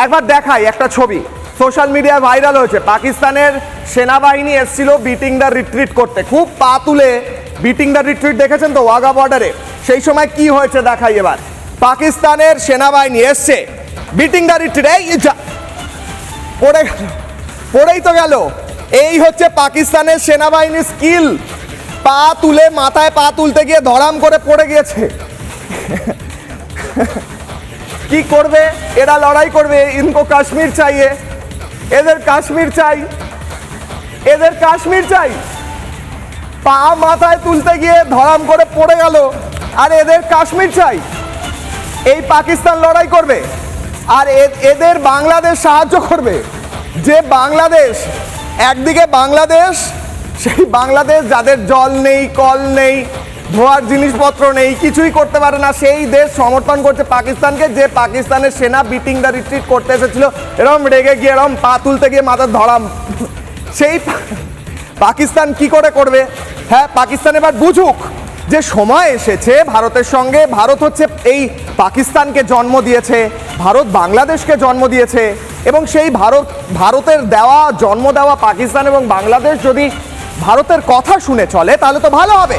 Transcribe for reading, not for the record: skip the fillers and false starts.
একবার দেখাই একটা ছবি, সোশ্যাল মিডিয়ায় ভাইরাল হয়েছে। পাকিস্তানের সেনাবাহিনী এসেছিল বিটিং দ্য রিট্রিট করতে, খুব পা তুলে বিটিং দ্য রিট্রিট দেখেছেন তো ওয়াঘা বর্ডারে। সেই সময় কি হয়েছে দেখাই এবার। পাকিস্তানের সেনাবাহিনী এসছে বিটিং দ্য রিট্রিট, এই পড়ে গেল, পড়েই তো গেল। এই হচ্ছে পাকিস্তানের সেনাবাহিনীর স্কিল, পা তুলে মাথায় পা তুলতে গিয়ে ধরাম করে পড়ে গিয়েছে। কি করবে এরা? লড়াই করবে। ইনকো কাশ্মীর চাইয়ে, এদের কাশ্মীর চাই, এদের কাশ্মীর চাই। পা মাথায় তুলতে গিয়ে ধরাম করে পড়ে গেল, আর এদের কাশ্মীর চাই। এই পাকিস্তান লড়াই করবে, আর এদের বাংলাদেশ সাহায্য করবে। যে বাংলাদেশ, একদিকে বাংলাদেশ, সেই বাংলাদেশ যাদের জল নেই, কল নেই, ধোয়ার জিনিসপত্র নেই, কিছুই করতে পারে না, সেই দেশ সমর্থন করছে পাকিস্তানকে। যে পাকিস্তানের সেনা বিটিং দ্য রিট্রিট করতে এসেছিল, এরকম রেগে গিয়ে এরকম পা তুলতে গিয়ে মাথার ধরাম। সেই পাকিস্তান কি করে করবে? হ্যাঁ, পাকিস্তান এবার বুঝুক যে সময় এসেছে ভারতের সঙ্গে। ভারত হচ্ছে এই পাকিস্তানকে জন্ম দিয়েছে, ভারত বাংলাদেশকে জন্ম দিয়েছে, এবং সেই ভারতের দেওয়া, জন্ম দেওয়া পাকিস্তান এবং বাংলাদেশ যদি ভারতের কথা শুনে চলে তাহলে তো ভালো হবে।